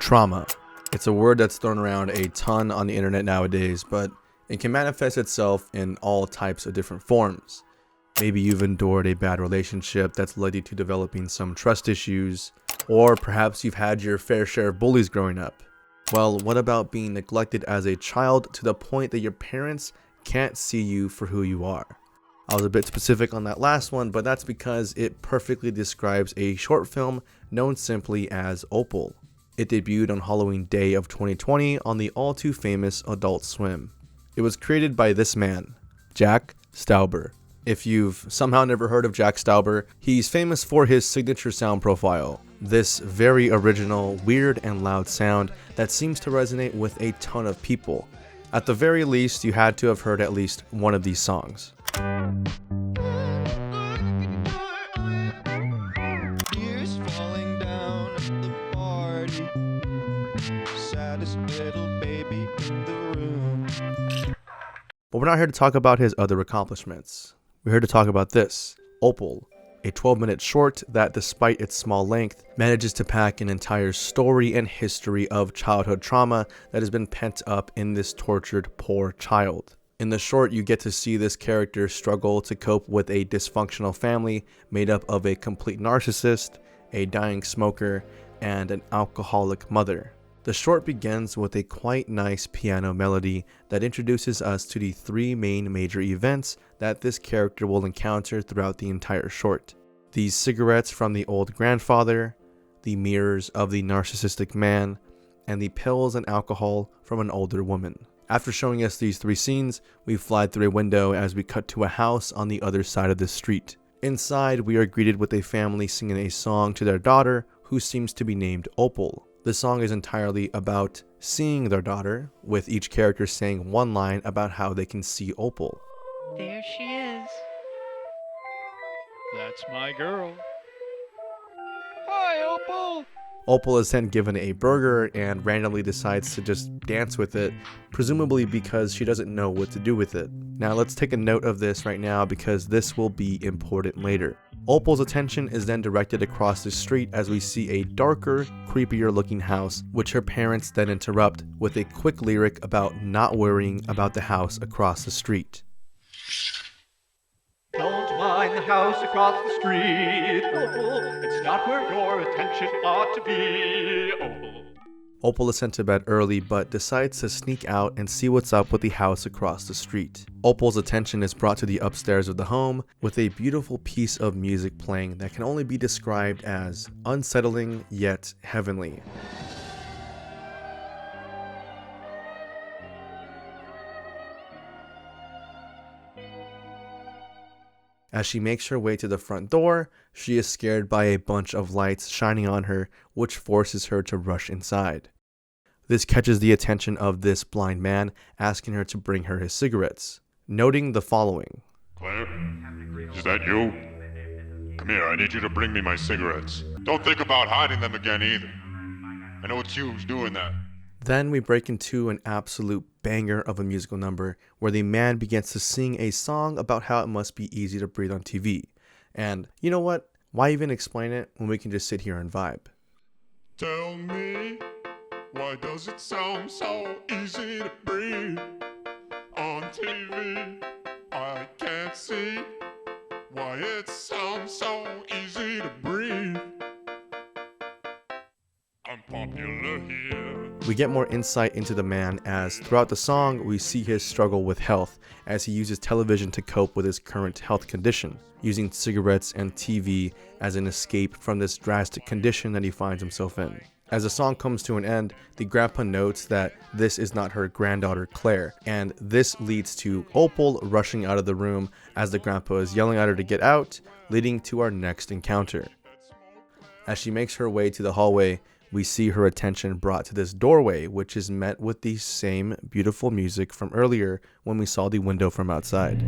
Trauma. It's a word that's thrown around a ton on the internet nowadays, but it can manifest itself in all types of different forms. Maybe you've endured a bad relationship that's led you to developing some trust issues, or perhaps you've had your fair share of bullies growing up. Well, what about being neglected as a child to the point that your parents can't see you for who you are? I was a bit specific on that last one, but that's because it perfectly describes a short film known simply as Opal. It debuted on Halloween Day of 2020 on the all too famous Adult Swim. It was created by this man, Jack Stauber. If you've somehow never heard of Jack Stauber, he's famous for his signature sound profile. This very original, weird and loud sound that seems to resonate with a ton of people. At the very least, you had to have heard at least one of these songs. But we're not here to talk about his other accomplishments. We're here to talk about this, Opal, a 12-minute short that, despite its small length, manages to pack an entire story and history of childhood trauma that has been pent up in this tortured, poor child. In the short, you get to see this character struggle to cope with a dysfunctional family made up of a complete narcissist, a dying smoker, and an alcoholic mother. The short begins with a quite nice piano melody that introduces us to the three main major events that this character will encounter throughout the entire short. These cigarettes from the old grandfather, the mirrors of the narcissistic man, and the pills and alcohol from an older woman. After showing us these three scenes, we fly through a window as we cut to a house on the other side of the street. Inside, we are greeted with a family singing a song to their daughter, who seems to be named Opal. The song is entirely about seeing their daughter, with each character saying one line about how they can see Opal. There she is. That's my girl. Hi, Opal! Opal is then given a burger and randomly decides to just dance with it, presumably because she doesn't know what to do with it. Now let's take a note of this right now because this will be important later. Opal's attention is then directed across the street as we see a darker, creepier looking house, which her parents then interrupt with a quick lyric about not worrying about the house across the street. Don't mind the house across the street, Opal. It's not where your attention ought to be, Opal. Opal is sent to bed early but decides to sneak out and see what's up with the house across the street. Opal's attention is brought to the upstairs of the home with a beautiful piece of music playing that can only be described as unsettling yet heavenly. As she makes her way to the front door, she is scared by a bunch of lights shining on her, which forces her to rush inside. This catches the attention of this blind man, asking her to bring her his cigarettes, noting the following. Claire, is that you? Come here, I need you to bring me my cigarettes. Don't think about hiding them again either. I know it's you who's doing that. Then we break into an absolute banger of a musical number where the man begins to sing a song about how it must be easy to breathe on TV. And you know what? Why even explain it when we can just sit here and vibe? Tell me, why does it sound so easy to breathe on TV? I can't see why it sounds so easy to breathe. I'm popular here. We get more insight into the man as throughout the song we see his struggle with health as he uses television to cope with his current health condition, using cigarettes and TV as an escape from this drastic condition that he finds himself in. As the song comes to an end, the grandpa notes that this is not her granddaughter Claire, and this leads to Opal rushing out of the room as the grandpa is yelling at her to get out, leading to our next encounter. As she makes her way to the hallway, we see her attention brought to this doorway, which is met with the same beautiful music from earlier when we saw the window from outside.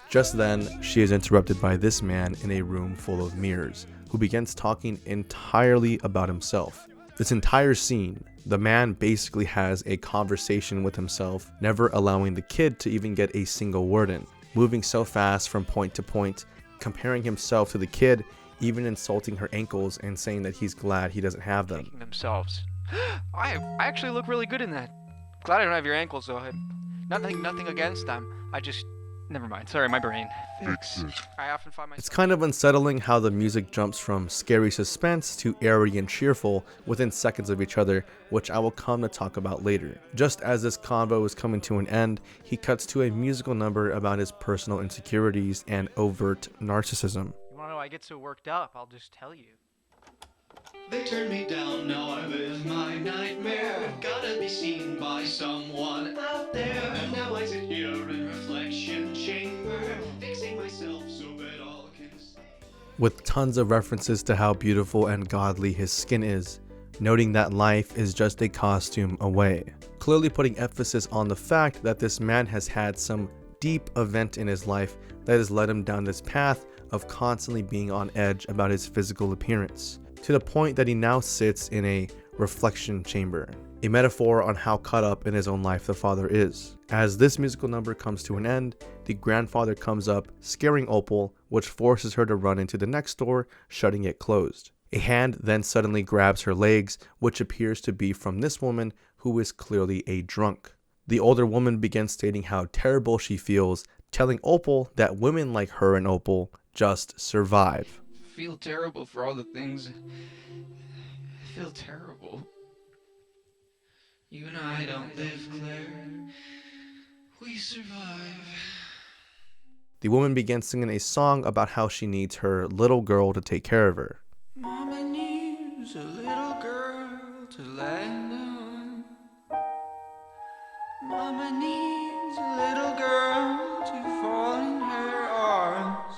Just then, she is interrupted by this man in a room full of mirrors, who begins talking entirely about himself. This entire scene, the man basically has a conversation with himself, never allowing the kid to even get a single word in. moving so fast from point to point, comparing himself to the kid, even insulting her ankles and saying that he's glad he doesn't have them. Taking themselves. I actually look really good in that. Glad I don't have your ankles though. Nothing against them. Never mind. Sorry, my brain. Fix it. I often find It's myself. kind of unsettling how the music jumps from scary suspense to airy and cheerful within seconds of each other, which I will come to talk about later. Just as this convo is coming to an end, he cuts to a musical number about his personal insecurities and overt narcissism. You wanna know I get so worked up? I'll just tell you. They turned me down, now I live my nightmare. Gotta be seen by someone out there. And now I sit here in reflection chamber, fixing myself so that all can see. With tons of references to how beautiful and godly his skin is, noting that life is just a costume away. Clearly putting emphasis on the fact that this man has had some deep event in his life that has led him down this path of constantly being on edge about his physical appearance, to the point that he now sits in a reflection chamber, a metaphor on how caught up in his own life the father is. As this musical number comes to an end, the grandfather comes up, scaring Opal, which forces her to run into the next door, shutting it closed. A hand then suddenly grabs her legs, which appears to be from this woman who is clearly a drunk. The older woman begins stating how terrible she feels, telling Opal that women like her and Opal just survive. I feel terrible for all the things. I feel terrible. You and I don't live, Claire. We survive. The woman begins singing a song about how she needs her little girl to take care of her. Mama needs a little girl to land on. Mama needs a little girl to fall in her arms.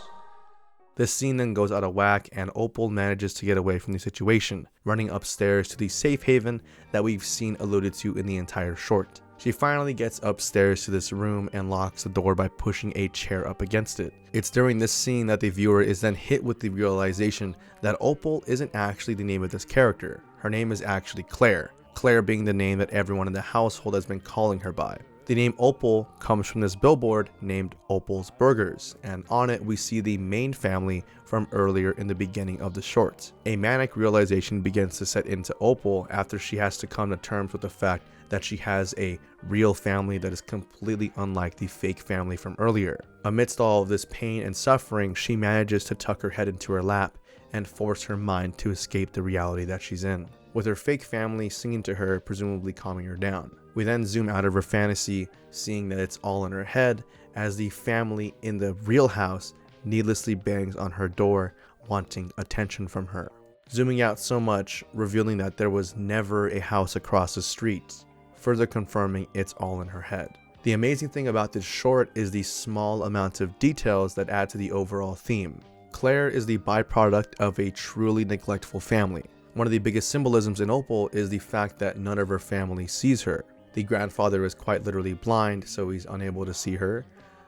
This scene then goes out of whack and Opal manages to get away from the situation, running upstairs to the safe haven that we've seen alluded to in the entire short. She finally gets upstairs to this room and locks the door by pushing a chair up against it. It's during this scene that the viewer is then hit with the realization that Opal isn't actually the name of this character. Her name is actually Claire, Claire being the name that everyone in the household has been calling her by. The name Opal comes from this billboard named Opal's Burgers, and on it we see the main family from earlier in the beginning of the short. A manic realization begins to set into Opal after she has to come to terms with the fact that she has a real family that is completely unlike the fake family from earlier. Amidst all of this pain and suffering, she manages to tuck her head into her lap and force her mind to escape the reality that she's in, with her fake family singing to her, presumably calming her down. We then zoom out of her fantasy, seeing that it's all in her head, as the family in the real house needlessly bangs on her door, wanting attention from her. Zooming out so much, revealing that there was never a house across the street, further confirming it's all in her head. The amazing thing about this short is the small amount of details that add to the overall theme. Claire is the byproduct of a truly neglectful family. One of the biggest symbolisms in Opal is the fact that none of her family sees her. The grandfather is quite literally blind, so he's unable to see her.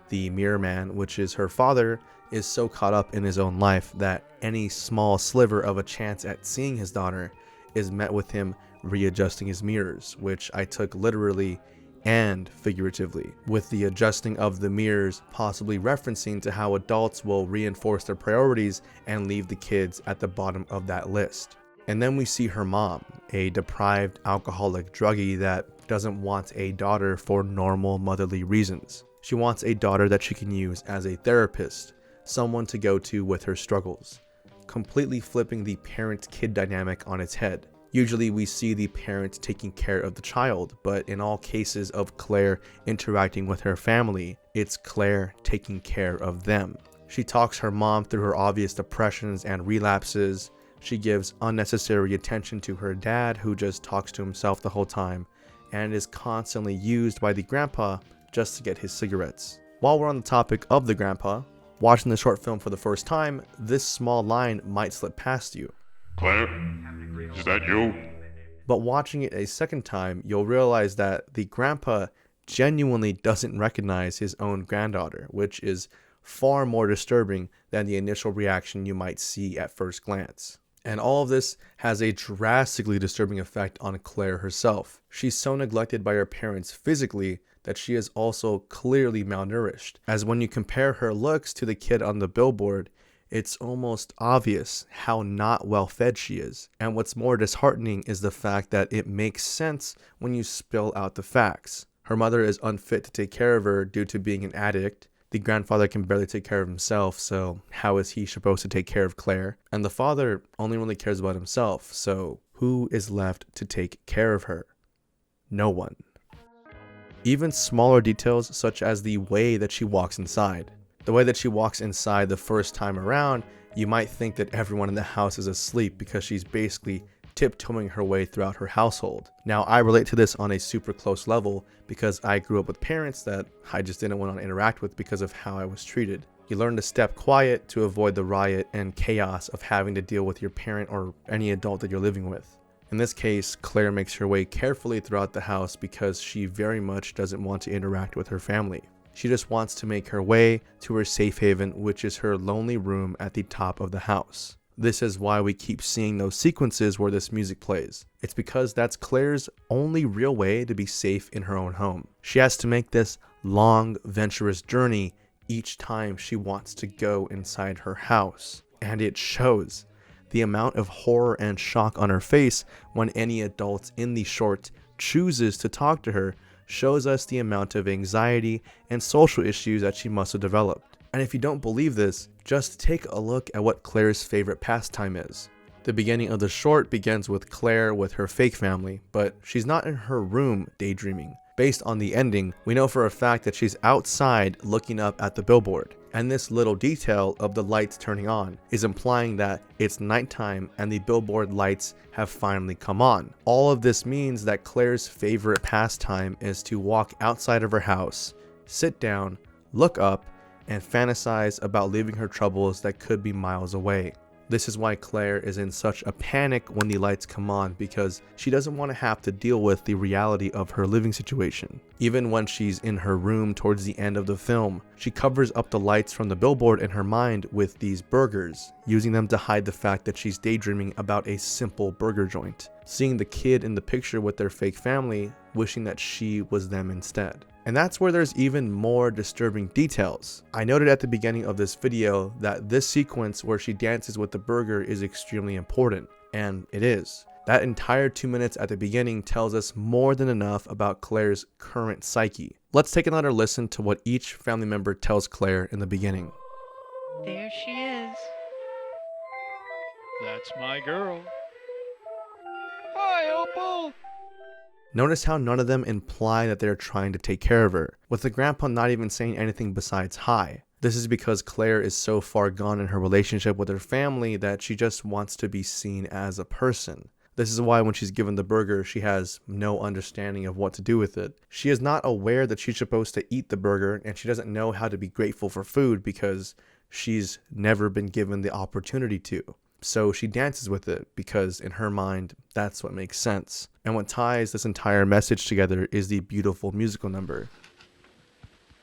The mirror man, which is her father, is so caught up in his own life that any small sliver of a chance at seeing his daughter is met with him readjusting his mirrors, which I took literally and figuratively, with the adjusting of the mirrors possibly referencing to how adults will reinforce their priorities and leave the kids at the bottom of that list. And then we see her mom, a deprived alcoholic druggie that doesn't want a daughter for normal motherly reasons. She wants a daughter that she can use as a therapist, someone to go to with her struggles, completely flipping the parent-kid dynamic on its head. Usually we see the parent taking care of the child, but in all cases of Claire interacting with her family, it's Claire taking care of them. She talks her mom through her obvious depressions and relapses. She gives unnecessary attention to her dad, who just talks to himself the whole time, and is constantly used by the grandpa just to get his cigarettes. While we're on the topic of the grandpa, watching the short film for the first time, this small line might slip past you. Claire, is that you? But watching it a second time, you'll realize that the grandpa genuinely doesn't recognize his own granddaughter, which is far more disturbing than the initial reaction you might see at first glance. And all of this has a drastically disturbing effect on Claire herself. She's so neglected by her parents physically that she is also clearly malnourished, as when you compare her looks to the kid on the billboard, it's almost obvious how not well fed she is. And what's more disheartening is the fact that it makes sense when you spill out the facts. Her mother is unfit to take care of her due to being an addict. The grandfather can barely take care of himself, so how is he supposed to take care of Claire? And the father only really cares about himself, so who is left to take care of her? No one. Even smaller details such as the way that she walks inside. The way that she walks inside the first time around, you might think that everyone in the house is asleep because she's basically tiptoeing her way throughout her household. Now, I relate to this on a super close level because I grew up with parents that I just didn't want to interact with because of how I was treated. You learn to step quiet to avoid the riot and chaos of having to deal with your parent or any adult that you're living with. In this case, Claire makes her way carefully throughout the house because she very much doesn't want to interact with her family. She just wants to make her way to her safe haven, which is her lonely room at the top of the house. This is why we keep seeing those sequences where this music plays. It's because that's Claire's only real way to be safe in her own home. She has to make this long, venturous journey each time she wants to go inside her house. And it shows. The amount of horror and shock on her face when any adult in the short chooses to talk to her shows us the amount of anxiety and social issues that she must have developed. And if you don't believe this, just take a look at what Claire's favorite pastime is. The beginning of the short begins with Claire with her fake family, but she's not in her room daydreaming. Based on the ending, we know for a fact that she's outside looking up at the billboard. And this little detail of the lights turning on is implying that it's nighttime and the billboard lights have finally come on. All of this means that Claire's favorite pastime is to walk outside of her house, sit down, look up, and fantasize about leaving her troubles that could be miles away. This is why Claire is in such a panic when the lights come on, because she doesn't want to have to deal with the reality of her living situation. Even when she's in her room towards the end of the film, she covers up the lights from the billboard in her mind with these burgers, using them to hide the fact that she's daydreaming about a simple burger joint. Seeing the kid in the picture with their fake family, wishing that she was them instead. And that's where there's even more disturbing details. I noted at the beginning of this video that this sequence where she dances with the burger is extremely important, and it is. That entire 2 minutes at the beginning tells us more than enough about Claire's current psyche. Let's take another listen to what each family member tells Claire in the beginning. There she is. That's my girl. Hi, Opal! Notice how none of them imply that they're trying to take care of her, with the grandpa not even saying anything besides hi. This is because Claire is so far gone in her relationship with her family that she just wants to be seen as a person. This is why when she's given the burger, she has no understanding of what to do with it. She is not aware that she's supposed to eat the burger, and she doesn't know how to be grateful for food because she's never been given the opportunity to. So she dances with it because in her mind, that's what makes sense. And what ties this entire message together is the beautiful musical number.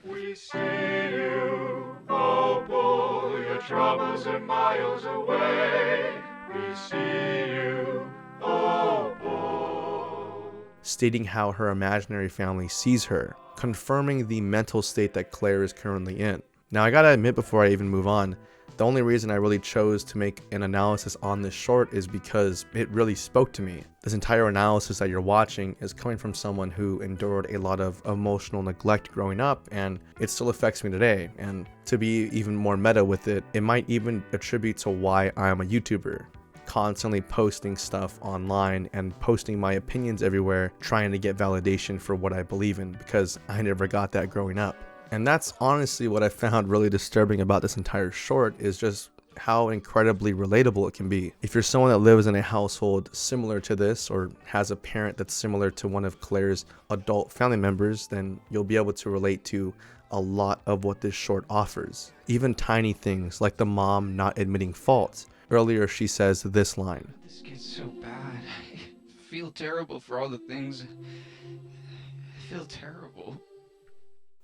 We see you, Opal, your troubles are miles away. We see you, Opal. Stating how her imaginary family sees her, confirming the mental state that Claire is currently in. Now I gotta admit before I even move on, the only reason I really chose to make an analysis on this short is because it really spoke to me. This entire analysis that you're watching is coming from someone who endured a lot of emotional neglect growing up, and it still affects me today. And to be even more meta with it, it might even attribute to why I'm a YouTuber. Constantly posting stuff online and posting my opinions everywhere, trying to get validation for what I believe in, because I never got that growing up. And that's honestly what I found really disturbing about this entire short, is just how incredibly relatable it can be. If you're someone that lives in a household similar to this, or has a parent that's similar to one of Claire's adult family members, then you'll be able to relate to a lot of what this short offers. Even tiny things like the mom not admitting fault. Earlier she says this line. This gets so bad. I feel terrible for all the things. I feel terrible.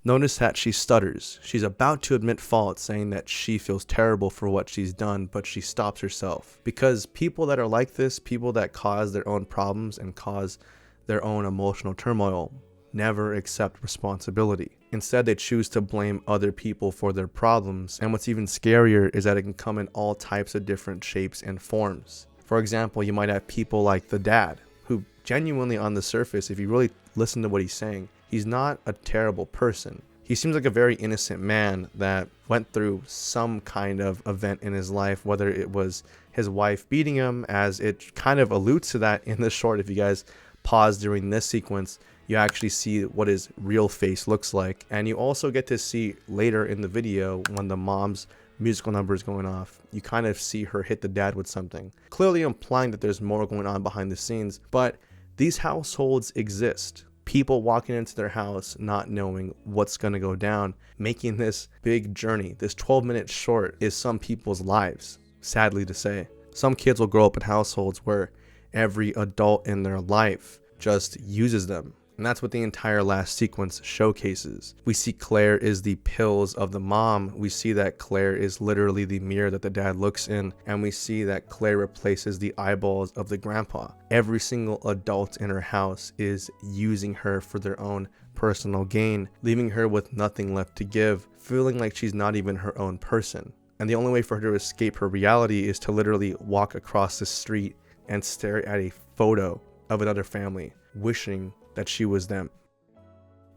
Notice that she stutters. She's about to admit fault, saying that she feels terrible for what she's done, but she stops herself. Because people that are like this, people that cause their own problems and cause their own emotional turmoil, never accept responsibility. Instead, they choose to blame other people for their problems, and what's even scarier is that it can come in all types of different shapes and forms. For example, you might have people like the dad, who genuinely on the surface, if you really listen to what he's saying, he's not a terrible person. He seems like a very innocent man that went through some kind of event in his life, whether it was his wife beating him, as it kind of alludes to that in the short. If you guys pause during this sequence, you actually see what his real face looks like. And you also get to see later in the video when the mom's musical number is going off, you kind of see her hit the dad with something, clearly implying that there's more going on behind the scenes. But these households exist. People walking into their house not knowing what's going to go down, making this big journey. This 12-minute short is some people's lives, sadly to say. Some kids will grow up in households where every adult in their life just uses them. And that's what the entire last sequence showcases. We see Claire is the pills of the mom. We see that Claire is literally the mirror that the dad looks in. And we see that Claire replaces the eyeballs of the grandpa. Every single adult in her house is using her for their own personal gain, leaving her with nothing left to give, feeling like she's not even her own person. And the only way for her to escape her reality is to literally walk across the street and stare at a photo of another family, wishing that she was them.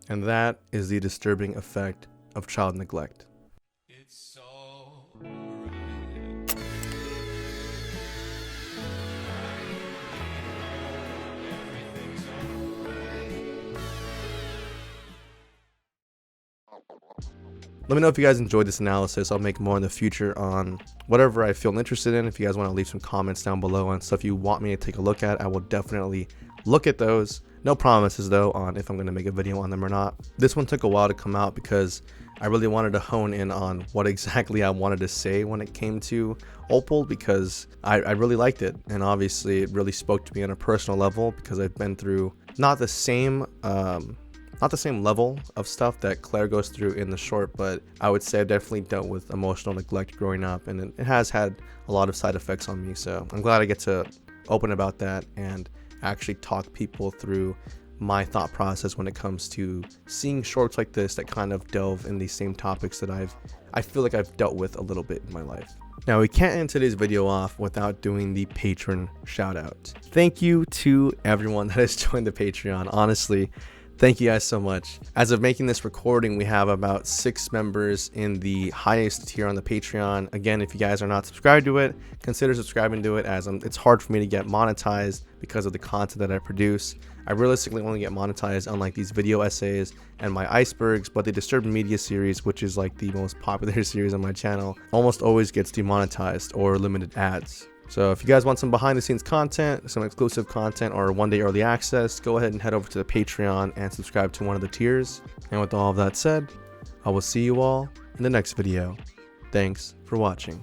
And that is the disturbing effect of child neglect. It's alright. Everything's alright. Let me know if you guys enjoyed this analysis. I'll make more in the future on whatever I feel interested in. If you guys want to leave some comments down below on stuff you want me to take a look at, I will definitely look at those. No promises though on if I'm going to make a video on them or not. This one took a while to come out because I really wanted to hone in on what exactly I wanted to say when it came to Opal, because I really liked it, and obviously it really spoke to me on a personal level because I've been through not the same level of stuff that Claire goes through in the short, but I would say I've definitely dealt with emotional neglect growing up, and it has had a lot of side effects on me. So I'm glad I get to open about that and actually talk people through my thought process when it comes to seeing shorts like this that kind of delve in these same topics that I feel like I've dealt with a little bit in my life. Now, we can't end today's video off without doing the patron shout out. Thank you to everyone that has joined the Patreon. Honestly, thank you guys so much. As of making this recording, we have about 6 members in the highest tier on the Patreon. Again, if you guys are not subscribed to it, consider subscribing to it, as it's hard for me to get monetized because of the content that I produce. I realistically only get monetized on like these video essays and my icebergs, but the Disturbed Media series, which is like the most popular series on my channel, almost always gets demonetized or limited ads. So if you guys want some behind the scenes content, some exclusive content, or 1-day early access, go ahead and head over to the Patreon and subscribe to one of the tiers. And with all of that said, I will see you all in the next video. Thanks for watching.